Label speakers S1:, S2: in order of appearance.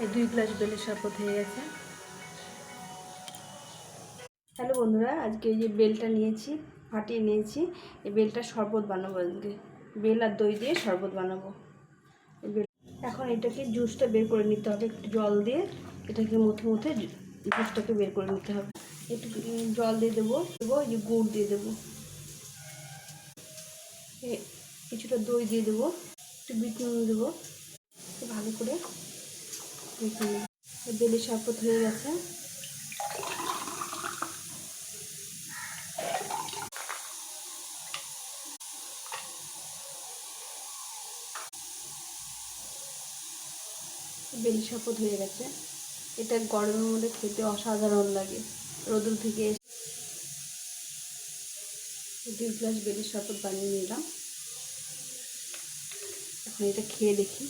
S1: এই 2 গ্লাস বেলের শরবত হয়ে গেছে। হ্যালো বন্ধুরা, আজকে এই যে বেলটা নিয়েছি, ফাটিয়ে নিয়েছি। এই বেলটা শরবত বানাবো আজকে। বেল আর দই দিয়ে শরবত বানাবো। এখন এটাকে জুসটা বের করে নিতে হবে, একটু জল দিয়ে এটাকে মুথে মুথে জুসটাকে বের করে নিতে হবে। একটু জল দিয়ে দেবো, এই যে গুড় দিয়ে দেবো, কিছুটা দই দিয়ে দেবো, একটু বিট নুন দেবো, ভালো করে মেখে নেব। বেলের শরবত হয়ে গেছে। বেলি শরবত হয়ে গেছে। এটা গরমের মধ্যে খেতে অসাধারণ লাগে। রোদ্র থেকে 2 গ্লাস বেলি শরবত বানিয়ে নিলাম। এখন এটা খেয়ে দেখি।